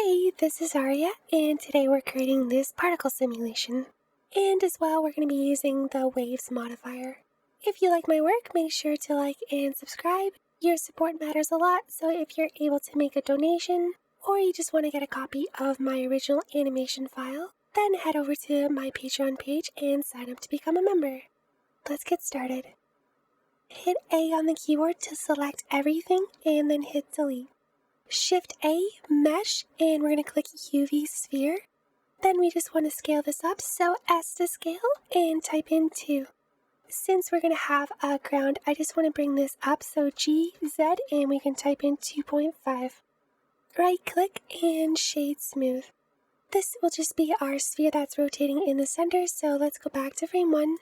Hey, this is Aria, and today we're creating this particle simulation. And as well, we're going to be using the Waves modifier. If you like my work, make sure to like and subscribe. Your support matters a lot, so if you're able to make a donation, or you just want to get a copy of my original animation file, then head over to my Patreon page and sign up to become a member. Let's get started. Hit A on the keyboard to select everything, and then hit delete. Shift A, Mesh, and we're going to click UV Sphere. Then we just want to scale this up, so S to scale, and type in 2. Since we're going to have a ground, I just want to bring this up, so G, Z, and we can type in 2.5. Right click and Shade Smooth. This will just be our sphere that's rotating in the center, so let's go back to frame 1.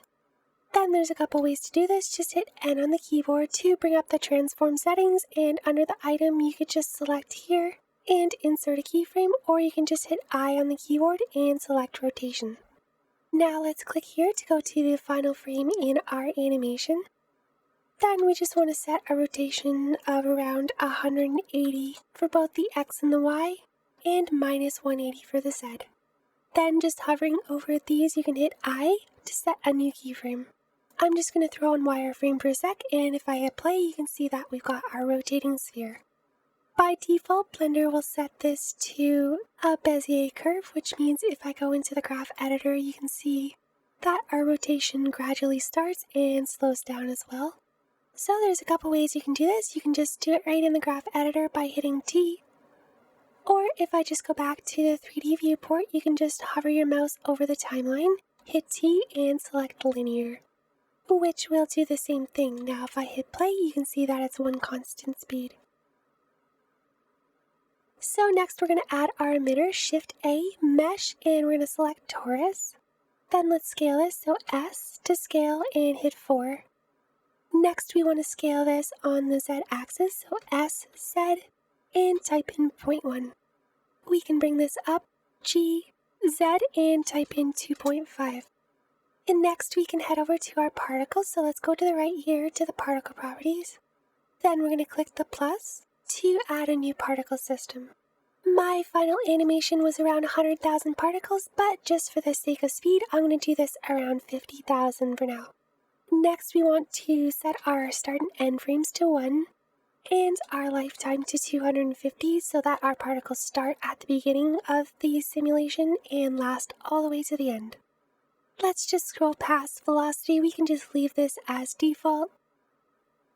Then there's a couple ways to do this. Just hit N on the keyboard to bring up the transform settings, and under the item you could just select here and insert a keyframe, or you can just hit I on the keyboard and select rotation. Now let's click here to go to the final frame in our animation. Then we just want to set a rotation of around 180 for both the X and the Y, and minus 180 for the Z. Then just hovering over these, you can hit I to set a new keyframe. I'm just going to throw on wireframe for a sec, and if I hit play, you can see that we've got our rotating sphere. By default, Blender will set this to a Bezier curve, which means if I go into the graph editor, you can see that our rotation gradually starts and slows down as well. So there's a couple ways you can do this. You can just do it right in the graph editor by hitting T. Or if I just go back to the 3D viewport, you can just hover your mouse over the timeline, hit T, and select linear, which will do the same thing. Now if I hit play, you can see that it's one constant speed. So next we're going to add our emitter, Shift A, Mesh, and we're going to select Torus. Then let's scale this, so S to scale and hit 4. Next we want to scale this on the Z axis, so S, Z, and type in 0.1. We can bring this up, G, Z, and type in 2.5. And next we can head over to our particles, so let's go to the right here to the particle properties. Then we're going to click the plus to add a new particle system. My final animation was around 100,000 particles, but just for the sake of speed, I'm going to do this around 50,000 for now. Next we want to set our start and end frames to 1, and our lifetime to 250 so that our particles start at the beginning of the simulation and last all the way to the end. Let's just scroll past velocity. We can just leave this as default.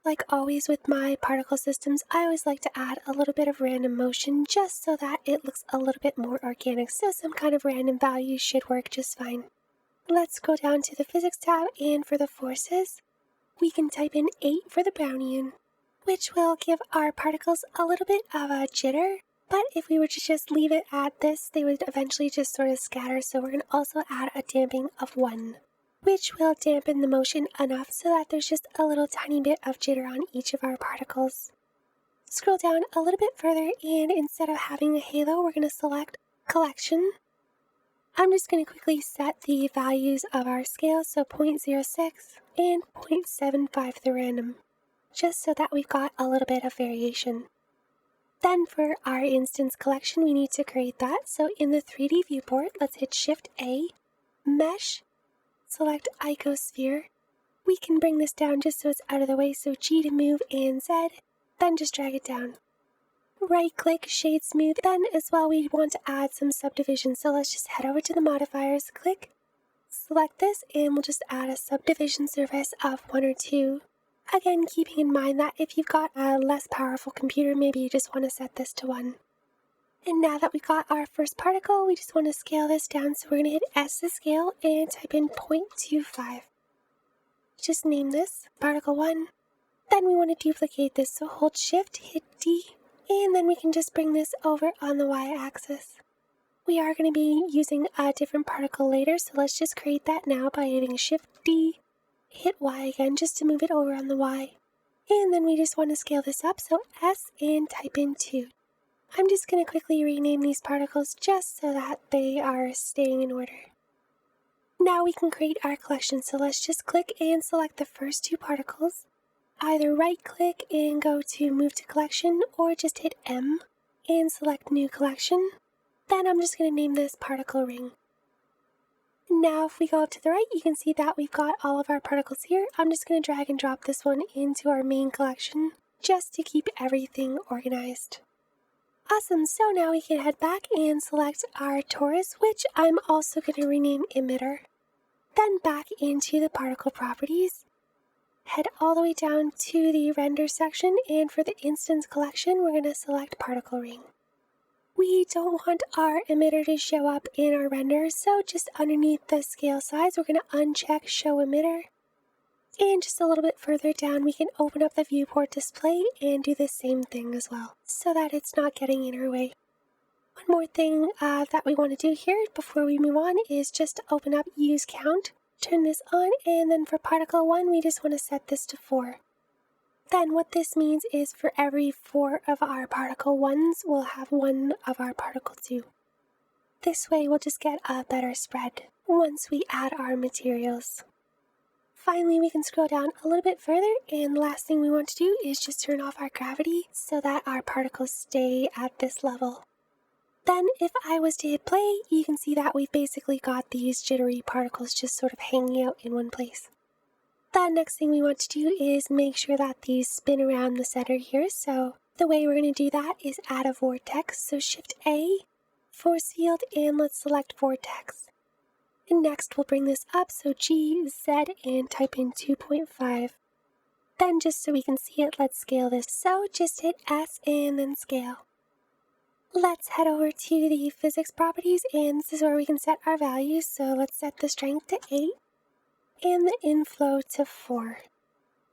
Like always with my particle systems, I always like to add a little bit of random motion just so that it looks a little bit more organic, so some kind of random value should work just fine. Let's go down to the physics tab, and for the forces, we can type in 8 for the Brownian, which will give our particles a little bit of a jitter. But if we were to just leave it at this, they would eventually just sort of scatter, so we're going to also add a damping of 1, which will dampen the motion enough so that there's just a little tiny bit of jitter on each of our particles. Scroll down a little bit further, and instead of having a halo, we're going to select Collection. I'm just going to quickly set the values of our scale, so 0.06 and 0.75 the random, just so that we've got a little bit of variation. Then for our instance collection, we need to create that. So in the 3D viewport, let's hit Shift A, Mesh, select Icosphere. We can bring this down just so it's out of the way, so G to move and Z, then just drag it down. Right click, Shade Smooth. Then as well we want to add some subdivisions, so let's just head over to the modifiers, click, select this, and we'll just add a subdivision surface of 1 or 2. Again, keeping in mind that if you've got a less powerful computer, maybe you just want to set this to 1. And now that we've got our first particle, we just want to scale this down, so we're going to hit S to scale and type in 0.25. Just name this particle 1. Then we want to duplicate this, so hold Shift, hit D, and then we can just bring this over on the Y-axis. We are going to be using a different particle later, so let's just create that now by hitting Shift D, hit Y again just to move it over on the Y. And then we just want to scale this up, so S and type in 2. I'm just going to quickly rename these particles just so that they are staying in order. Now we can create our collection, so let's just click and select the first 2 particles. Either right click and go to Move to Collection, or just hit M and select New Collection. Then I'm just going to name this particle ring. Now if we go up to the right, you can see that we've got all of our particles here. I'm just going to drag and drop this one into our main collection just to keep everything organized. Awesome, so now we can head back and select our torus, which I'm also going to rename emitter. Then back into the particle properties. Head all the way down to the render section, and for the instance collection, we're going to select particle ring. We don't want our emitter to show up in our render, so just underneath the scale size, we're going to uncheck show emitter. And just a little bit further down, we can open up the viewport display and do the same thing as well, so that it's not getting in our way. One more thing that we want to do here before we move on is just to open up use count, turn this on, and then for particle 1, we just want to set this to 4. Then what this means is for every 4 of our particle 1s, we'll have 1 of our particle 2. This way we'll just get a better spread once we add our materials. Finally, we can scroll down a little bit further, and the last thing we want to do is just turn off our gravity so that our particles stay at this level. Then if I was to hit play, you can see that we've basically got these jittery particles just sort of hanging out in one place. The next thing we want to do is make sure that these spin around the center here. So the way we're going to do that is add a vortex. So Shift A, force field, and let's select vortex. And next we'll bring this up, so G, Z, and type in 2.5. Then just so we can see it, let's scale this. So just hit S and then scale. Let's head over to the physics properties, and this is where we can set our values. So let's set the strength to 8 and the inflow to 4.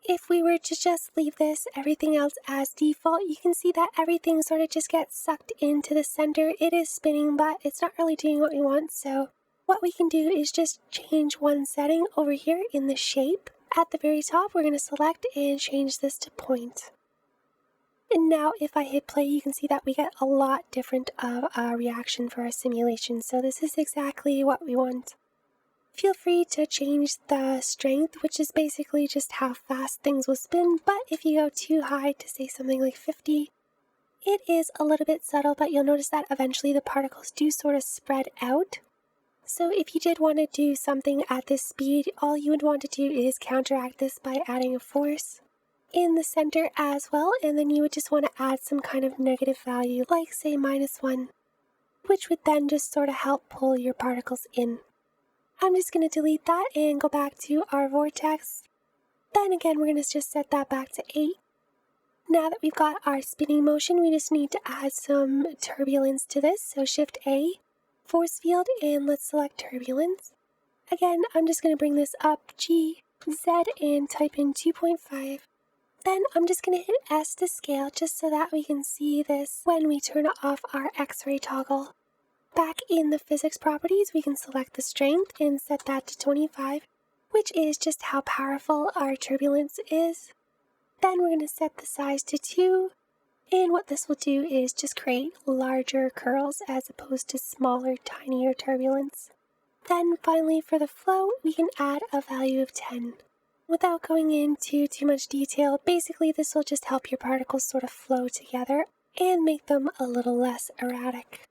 If we were to just leave this, everything else as default, you can see that everything sort of just gets sucked into the center. It is spinning, but it's not really doing what we want. So what we can do is just change one setting over here in the shape. At the very top, we're going to select and change this to point. And now if I hit play, you can see that we get a lot different of a reaction for our simulation. So this is exactly what we want. Feel free to change the strength, which is basically just how fast things will spin. But if you go too high to say something like 50, it is a little bit subtle, but you'll notice that eventually the particles do sort of spread out. So if you did want to do something at this speed, all you would want to do is counteract this by adding a force in the center as well, and then you would just want to add some kind of negative value, like say -1, which would then just sort of help pull your particles in. I'm just going to delete that and go back to our vortex. Then again, we're going to just set that back to 8. Now that we've got our spinning motion, we just need to add some turbulence to this. So Shift A, force field, and let's select turbulence. Again, I'm just going to bring this up, G, Z, and type in 2.5. Then I'm just going to hit S to scale just so that we can see this when we turn off our X-ray toggle. Back in the physics properties, we can select the strength and set that to 25, which is just how powerful our turbulence is. Then we're going to set the size to 2, and what this will do is just create larger curls as opposed to smaller, tinier turbulence. Then finally for the flow, we can add a value of 10. Without going into too much detail, basically this will just help your particles sort of flow together and make them a little less erratic.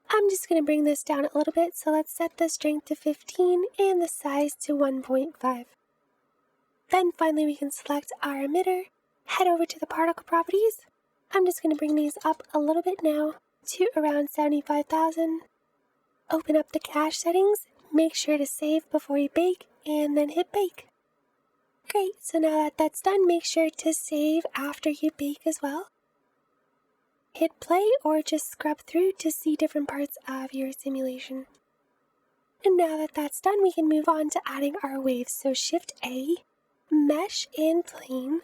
I'm just going to bring this down a little bit, so let's set the strength to 15 and the size to 1.5. Then finally we can select our emitter, head over to the particle properties. I'm just going to bring these up a little bit now to around 75,000. Open up the cache settings, make sure to save before you bake, and then hit bake. Great, so now that that's done, make sure to save after you bake as well. Hit play or just scrub through to see different parts of your simulation. And now that that's done, we can move on to adding our waves. So Shift A, mesh and plane.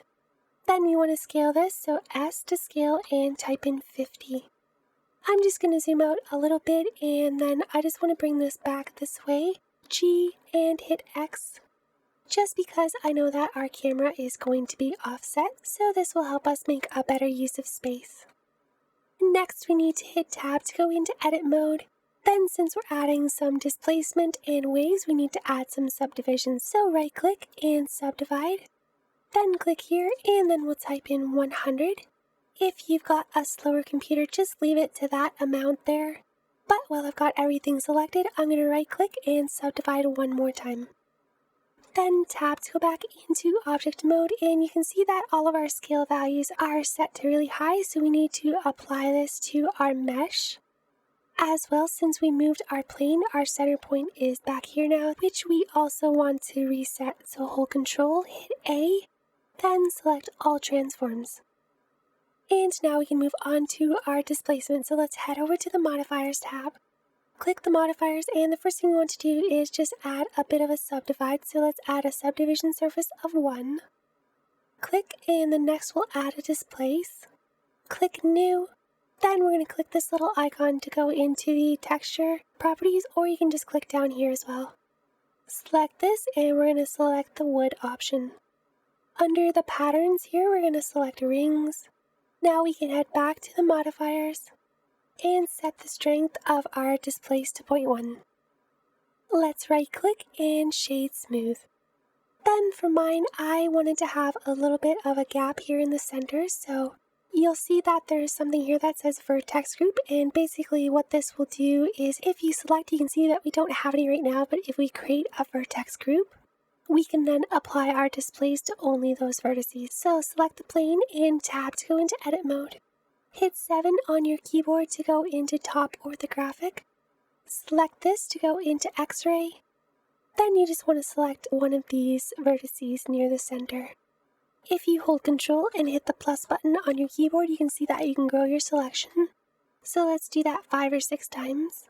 Then we want to scale this, so S to scale and type in 50. I'm just going to zoom out a little bit, and then I just want to bring this back this way, G, and hit X. Just because I know that our camera is going to be offset, so this will help us make a better use of space. Next, we need to hit Tab to go into edit mode. Then since we're adding some displacement and waves, we need to add some subdivisions. So right click and subdivide. Then click here and then we'll type in 100. If you've got a slower computer, just leave it to that amount there. But while I've got everything selected, I'm going to right click and subdivide one more time. Then tab to go back into object mode, and you can see that all of our scale values are set to really high, so we need to apply this to our mesh. As well, since we moved our plane, our center point is back here now, which we also want to reset. So hold Control, hit A, then select all transforms. And now we can move on to our displacement, so let's head over to the Modifiers tab. Click the modifiers, and the first thing we want to do is just add a bit of a subdivide. So let's add a subdivision surface of 1. Click, and then next we'll add a displace. Click New. Then we're going to click this little icon to go into the texture properties, or you can just click down here as well. Select this, and we're going to select the wood option. Under the patterns here, we're going to select rings. Now we can head back to the modifiers and set the strength of our displace to 0.1. Let's right click and shade smooth. Then for mine, I wanted to have a little bit of a gap here in the center, so you'll see that there's something here that says Vertex Group, and basically what this will do is if you select, you can see that we don't have any right now, but if we create a Vertex Group, we can then apply our displays to only those vertices. So select the plane and tab to go into edit mode. Hit 7 on your keyboard to go into top orthographic. Select this to go into X-ray. Then you just want to select one of these vertices near the center. If you hold Control and hit the plus button on your keyboard, you can see that you can grow your selection. So let's do that 5 or 6 times.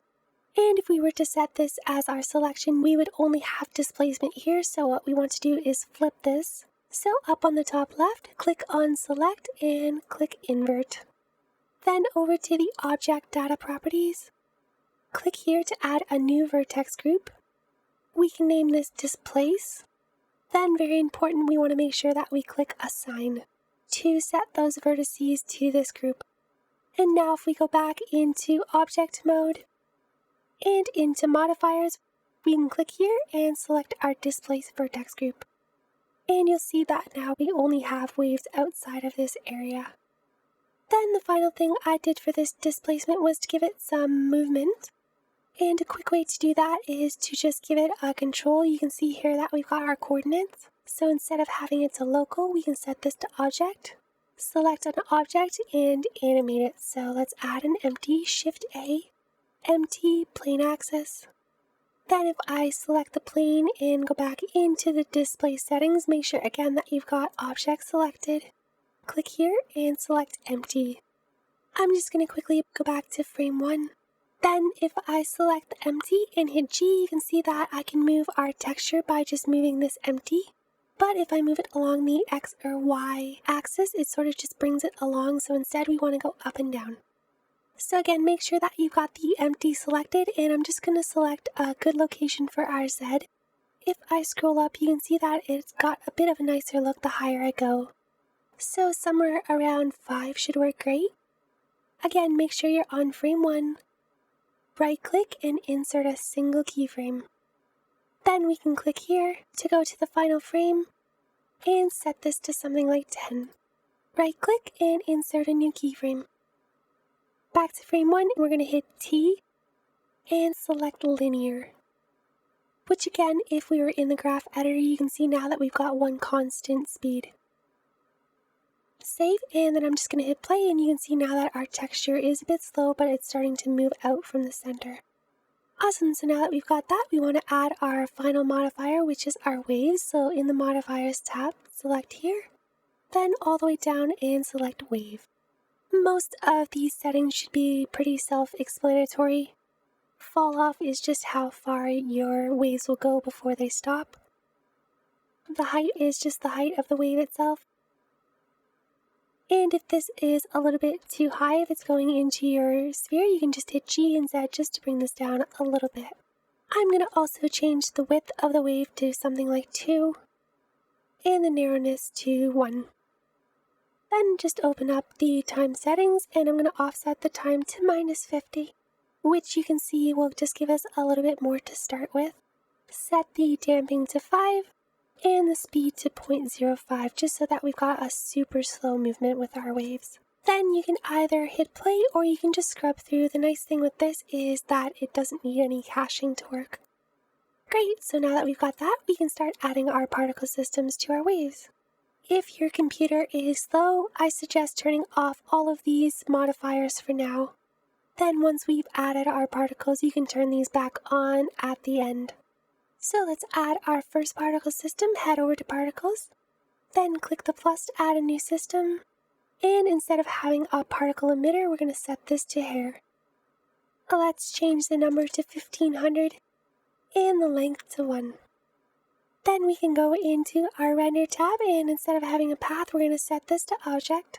And if we were to set this as our selection, we would only have displacement here. So what we want to do is flip this. So up on the top left, click on Select and click Invert. Then over to the Object Data Properties. Click here to add a new vertex group. We can name this Displace. Then, very important, we want to make sure that we click Assign to set those vertices to this group. And now if we go back into Object Mode and into Modifiers, we can click here and select our Displace Vertex Group. And you'll see that now we only have waves outside of this area. Then the final thing I did for this displacement was to give it some movement. And a quick way to do that is to just give it a control. You can see here that we've got our coordinates. So instead of having it to local, we can set this to object. Select an object and animate it. So let's add an empty, Shift A, empty plane axis. Then if I select the plane and go back into the display settings, make sure again that you've got object selected. Click here and select empty. I'm just going to quickly go back to frame 1. Then if I select empty and hit G, you can see that I can move our texture by just moving this empty. But if I move it along the X or Y axis, it sort of just brings it along. So instead we want to go up and down. So again, make sure that you've got the empty selected, and I'm just going to select a good location for our Z. If I scroll up, you can see that it's got a bit of a nicer look the higher I go. So somewhere around 5 should work great. Again, make sure you're on frame 1. Right click and insert a single keyframe. Then we can click here to go to the final frame and set this to something like 10. Right click and insert a new keyframe. Back to frame 1, we're going to hit T and select linear. Which again, if we were in the graph editor, you can see now that we've got one constant speed. Save, and then I'm just going to hit play, and you can see now that our texture is a bit slow, but it's starting to move out from the center. Awesome, so now that we've got that, we want to add our final modifier, which is our waves. So in the modifiers tab, select here, then all the way down and select wave. Most of these settings should be pretty self-explanatory. Fall off is just how far your waves will go before they stop. The height is just the height of the wave itself. And if this is a little bit too high, if it's going into your sphere, you can just hit G and Z just to bring this down a little bit. I'm going to also change the width of the wave to something like 2 and the narrowness to 1. Then just open up the time settings, and I'm going to offset the time to -50, which you can see will just give us a little bit more to start with. Set the damping to 5. And the speed to 0.05, just so that we've got a super slow movement with our waves. Then you can either hit play or you can just scrub through. The nice thing with this is that it doesn't need any caching to work. Great, so now that we've got that, we can start adding our particle systems to our waves. If your computer is slow, I suggest turning off all of these modifiers for now. Then once we've added our particles, you can turn these back on at the end. So let's add our first particle system, head over to Particles, then click the plus to add a new system, and instead of having a particle emitter, we're going to set this to hair. Let's change the number to 1500 and the length to 1. Then we can go into our render tab, and instead of having a path, we're going to set this to object.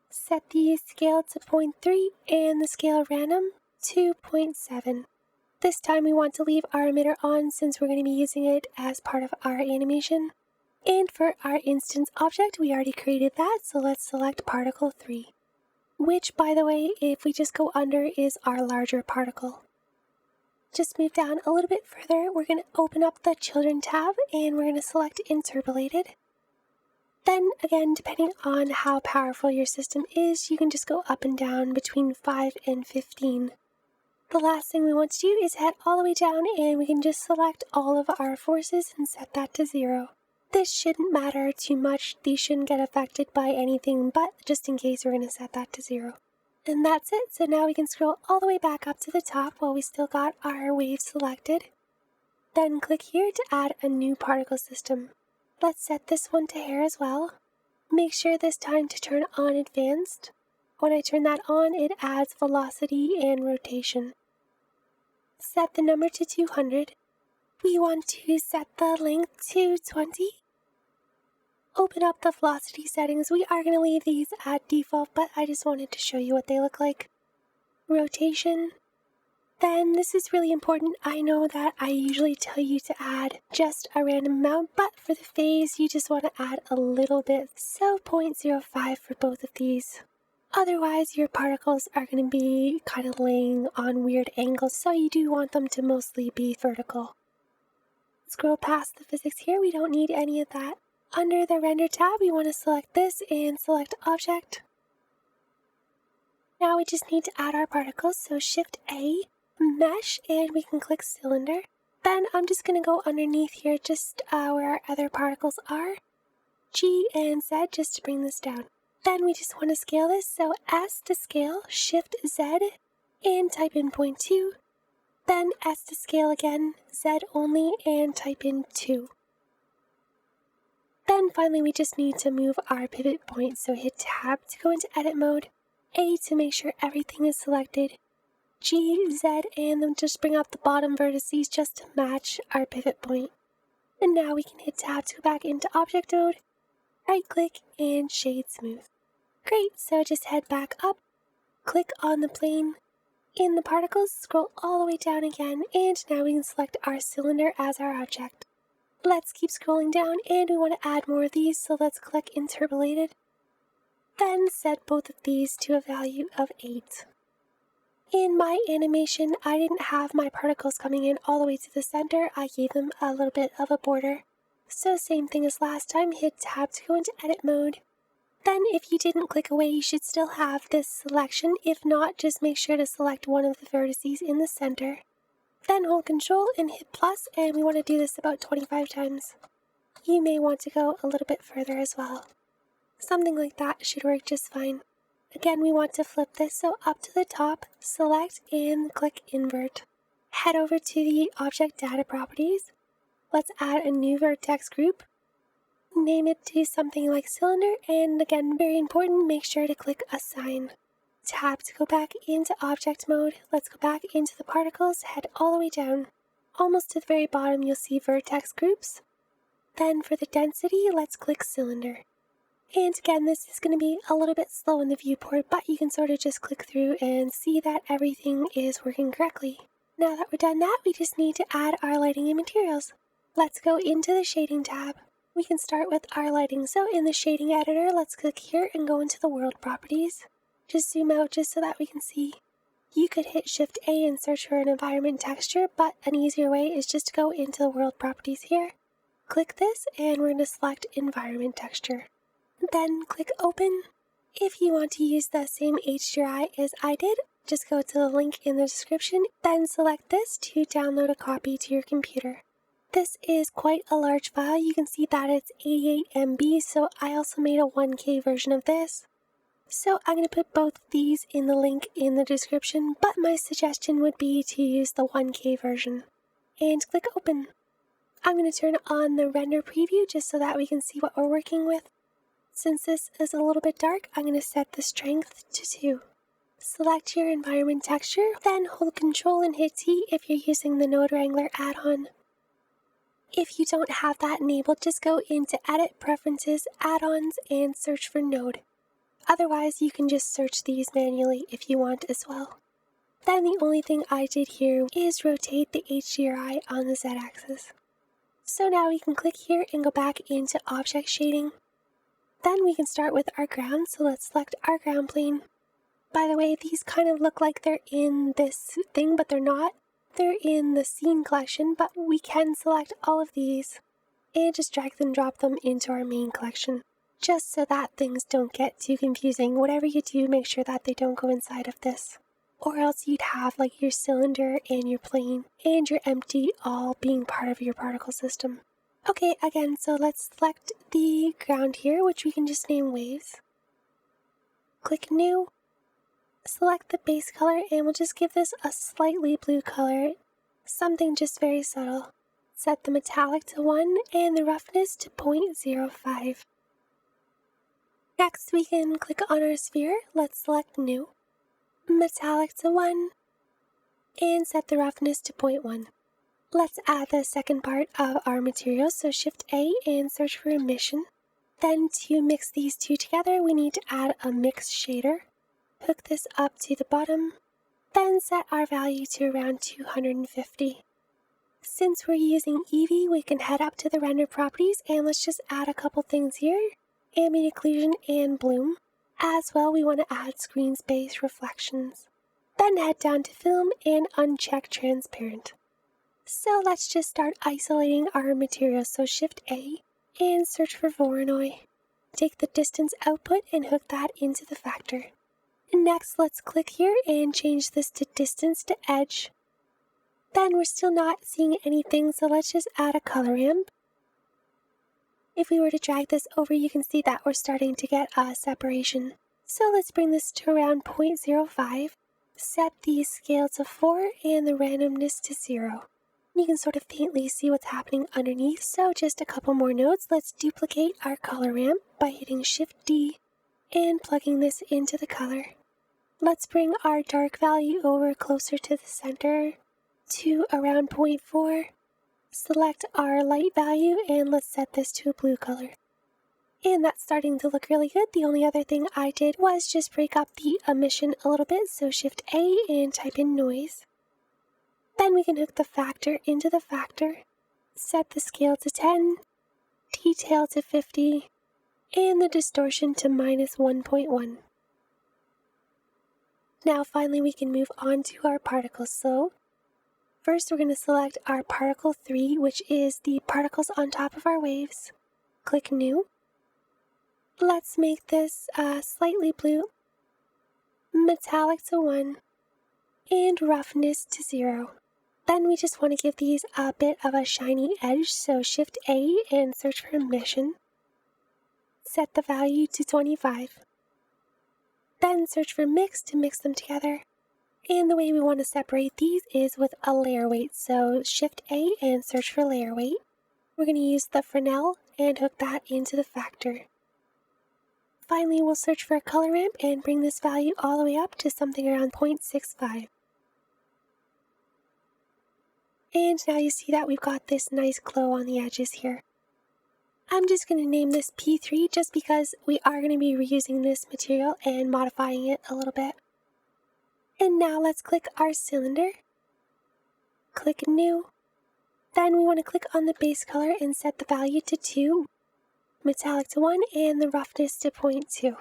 Set the scale to 0.3 and the scale random to 0.7. This time we want to leave our emitter on since we're going to be using it as part of our animation. And for our instance object, we already created that, so let's select particle 3. Which, by the way, if we just go under, is our larger particle. Just move down a little bit further, we're going to open up the Children tab and we're going to select Interpolated. Then again, depending on how powerful your system is, you can just go up and down between 5 and 15. The last thing we want to do is head all the way down and we can just select all of our forces and set that to 0. This shouldn't matter too much, these shouldn't get affected by anything, but just in case we're going to set that to 0. And that's it, so now we can scroll all the way back up to the top while we still got our wave selected. Then click here to add a new particle system. Let's set this one to hair as well. Make sure this time to turn on advanced. When I turn that on, it adds velocity and rotation. Set the number to 200. We want to set the length to 20. Open up the velocity settings. We are going to leave these at default, but I just wanted to show you what they look like. Rotation. Then this is really important. I know that I usually tell you to add just a random amount, but for the phase, you just want to add a little bit. So 0.05 for both of these. Otherwise, your particles are going to be kind of laying on weird angles, so you do want them to mostly be vertical. Scroll past the physics here. We don't need any of that. Under the Render tab, we want to select this and select Object. Now we just need to add our particles, so Shift-A, Mesh, and we can click Cylinder. Then I'm just going to go underneath here just where our other particles are. G and Z just to bring this down. Then we just want to scale this, so S to scale, Shift-Z, and type in 0.2. Then S to scale again, Z only, and type in 2. Then finally we just need to move our pivot point, so hit Tab to go into edit mode, A to make sure everything is selected, G, Z, and then just bring up the bottom vertices just to match our pivot point. And now we can hit Tab to go back into object mode, right click, and shade smooth. Great, so just head back up, click on the plane, in the particles, scroll all the way down again, and now we can select our cylinder as our object. Let's keep scrolling down, and we want to add more of these, so let's click Interpolated. Then set both of these to a value of 8. In my animation, I didn't have my particles coming in all the way to the center. I gave them a little bit of a border. So same thing as last time, hit Tab to go into edit mode. Then if you didn't click away, you should still have this selection. If not, just make sure to select one of the vertices in the center. Then hold Control and hit plus, and we want to do this about 25 times. You may want to go a little bit further as well. Something like that should work just fine. Again, we want to flip this, so up to the top, select and click Invert. Head over to the Object Data Properties. Let's add a new vertex group. Name it to something like Cylinder, and again, very important, make sure to click Assign. Tab to go back into object mode. Let's go back into the particles, head all the way down. Almost to the very bottom, you'll see vertex groups. Then for the density, let's click Cylinder. And again, this is going to be a little bit slow in the viewport, but you can sort of just click through and see that everything is working correctly. Now that we're done that, we just need to add our lighting and materials. Let's go into the Shading tab. We can start with our lighting. So in the Shading Editor, let's click here and go into the World Properties. Just zoom out just so that we can see. You could hit Shift-A and search for an environment texture, but an easier way is just to go into the World Properties here. Click this, and we're going to select Environment Texture. Then click Open, If you want to use the same HDRI as I did, just go to the link in the description, then select this to download a copy to your computer. This is quite a large file. You can see that it's 88 MB, so I also made a 1K version of this. So I'm going to put both of these in the link in the description, but my suggestion would be to use the 1K version. And click Open. I'm going to turn on the render preview just so that we can see what we're working with. Since this is a little bit dark, I'm going to set the strength to 2. Select your environment texture, then hold Ctrl and hit T if you're using the Node Wrangler add-on. If you don't have that enabled, just go into Edit, Preferences, Add-ons, and search for Node. Otherwise, you can just search these manually if you want as well. Then the only thing I did here is rotate the HDRI on the Z-axis. So now we can click here and go back into Object Shading. Then we can start with our ground, so let's select our ground plane. By the way, these kind of look like they're in this thing, but they're not. They're in the scene collection, but we can select all of these and just drag and drop them into our main collection. Just so that things don't get too confusing. Whatever you do, make sure that they don't go inside of this. Or else you'd have like your cylinder and your plane and your empty all being part of your particle system. Okay, again, so let's select the ground here, which we can just name Waves. Click New. Select the base color and we'll just give this a slightly blue color, something just very subtle. Set the metallic to 1 and the roughness to 0.05. Next we can click on our sphere, let's select New, metallic to 1, and set the roughness to 0.1. Let's add the second part of our material, so Shift A and search for emission. Then to mix these two together, we need to add a mix shader. Hook this up to the bottom, then set our value to around 250. Since we're using EEVEE, we can head up to the render properties and let's just add a couple things here. Ambient occlusion and bloom. As well, we want to add screen space reflections. Then head down to film and uncheck transparent. So let's just start isolating our materials. So Shift A and search for Voronoi. Take the distance output and hook that into the factor. Next, let's click here and change this to distance to edge. Then we're still not seeing anything, so let's just add a color ramp. If we were to drag this over, you can see that we're starting to get a separation. So let's bring this to around 0.05. Set the scale to 4 and the randomness to 0. You can sort of faintly see what's happening underneath, so just a couple more nodes. Let's duplicate our color ramp by hitting Shift D and plugging this into the color. Let's bring our dark value over closer to the center to around 0.4. Select our light value and let's set this to a blue color. And that's starting to look really good. The only other thing I did was just break up the emission a little bit, so Shift A and type in noise. Then we can hook the factor into the factor, set the scale to 10, detail to 50, and the distortion to -1.1. Now finally we can move on to our particles. So first we're going to select our particle 3, which is the particles on top of our waves. Click New. Let's make this slightly blue, metallic to 1, and roughness to 0. Then we just want to give these a bit of a shiny edge, so Shift A and search for emission. Set the value to 25. Then search for mix to mix them together. And the way we want to separate these is with a layer weight, so Shift A and search for layer weight. We're going to use the Fresnel and hook that into the factor. Finally, we'll search for a color ramp and bring this value all the way up to something around 0.65. And now you see that we've got this nice glow on the edges here. I'm just going to name this P3 just because we are going to be reusing this material and modifying it a little bit. And now let's click our cylinder. Click New. Then we want to click on the base color and set the value to 2, metallic to 1, and the roughness to 0.2.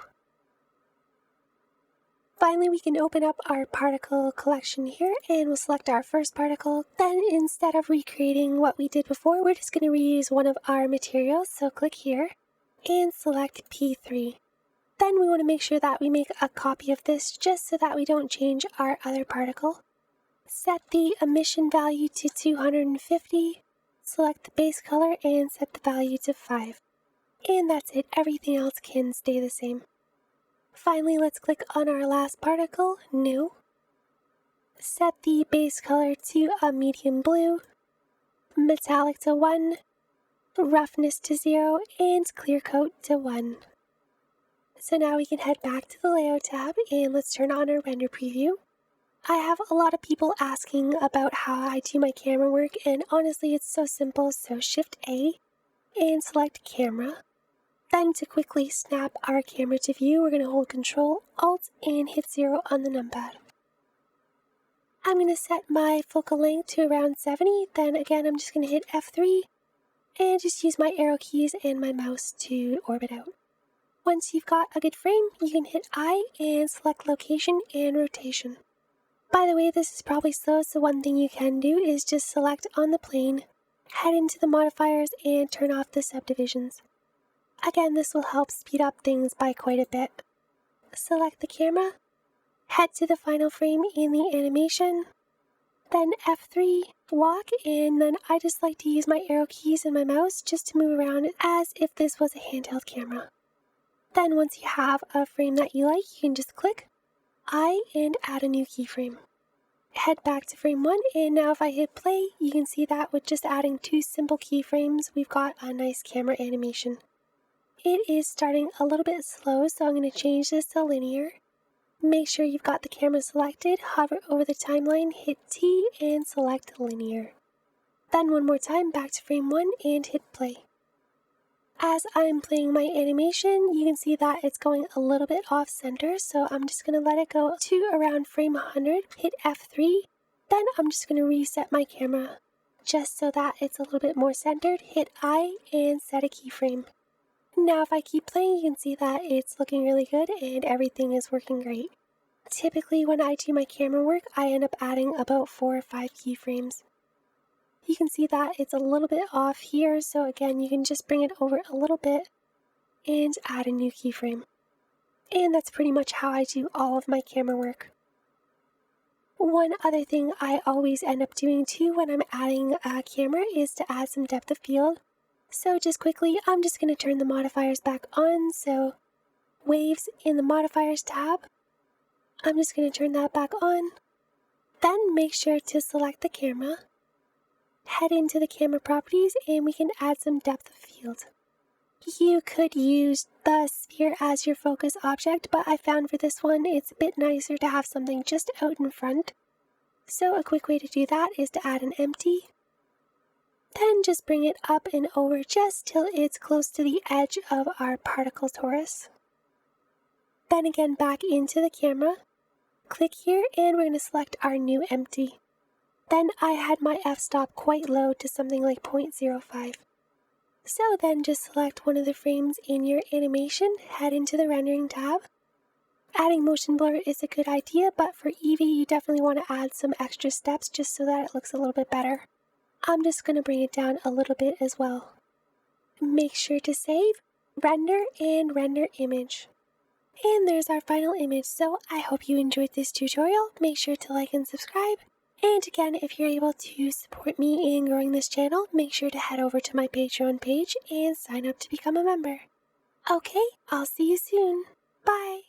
Finally, we can open up our particle collection here and we'll select our first particle. Then instead of recreating what we did before, we're just going to reuse one of our materials. So click here and select P3. Then we want to make sure that we make a copy of this just so that we don't change our other particle. Set the emission value to 250, select the base color and set the value to 5. And that's it, everything else can stay the same. Finally, let's click on our last particle, New. Set the base color to a medium blue, metallic to 1, roughness to 0, and clear coat to 1. So now we can head back to the Layout tab and let's turn on our render preview. I have a lot of people asking about how I do my camera work, and honestly it's so simple, so Shift A and select Camera. Then to quickly snap our camera to view, we're going to hold Control, Alt, and hit 0 on the numpad. I'm going to set my focal length to around 70, then again I'm just going to hit F3 and just use my arrow keys and my mouse to orbit out. Once you've got a good frame, you can hit I and select Location and Rotation. By the way, this is probably slow, so one thing you can do is just select on the plane, head into the modifiers, and turn off the subdivisions. Again, this will help speed up things by quite a bit. Select the camera, head to the final frame in the animation, then F3, walk, and then I just like to use my arrow keys and my mouse just to move around as if this was a handheld camera. Then once you have a frame that you like, you can just click I and add a new keyframe. Head back to frame 1, and now if I hit play, you can see that with just adding 2 simple keyframes, we've got a nice camera animation. It is starting a little bit slow, so I'm going to change this to linear. Make sure you've got the camera selected, hover over the timeline, hit T, and select linear. Then one more time, back to frame 1 and hit play. As I'm playing my animation, you can see that it's going a little bit off center, so I'm just going to let it go to around frame 100, hit F3, then I'm just going to reset my camera. Just so that it's a little bit more centered, hit I and set a keyframe. Now if I keep playing, you can see that it's looking really good and everything is working great. Typically when I do my camera work, I end up adding about 4 or 5 keyframes. You can see that it's a little bit off here, so again, you can just bring it over a little bit and add a new keyframe. And that's pretty much how I do all of my camera work. One other thing I always end up doing too when I'm adding a camera is to add some depth of field. So just quickly, I'm just going to turn the modifiers back on, so waves in the modifiers tab. I'm just going to turn that back on. Then make sure to select the camera. Head into the camera properties and we can add some depth of field. You could use the sphere as your focus object, but I found for this one it's a bit nicer to have something just out in front. So a quick way to do that is to add an empty. Then just bring it up and over just till it's close to the edge of our particle torus. Then again back into the camera. Click here and we're going to select our new empty. Then I had my f-stop quite low to something like 0.05. So then just select one of the frames in your animation, head into the rendering tab. Adding motion blur is a good idea, but for EEVEE you definitely want to add some extra steps just so that it looks a little bit better. I'm just going to bring it down a little bit as well. Make sure to save, render, and render image. And there's our final image, so I hope you enjoyed this tutorial. Make sure to like and subscribe. And again, if you're able to support me in growing this channel, make sure to head over to my Patreon page and sign up to become a member. Okay, I'll see you soon. Bye!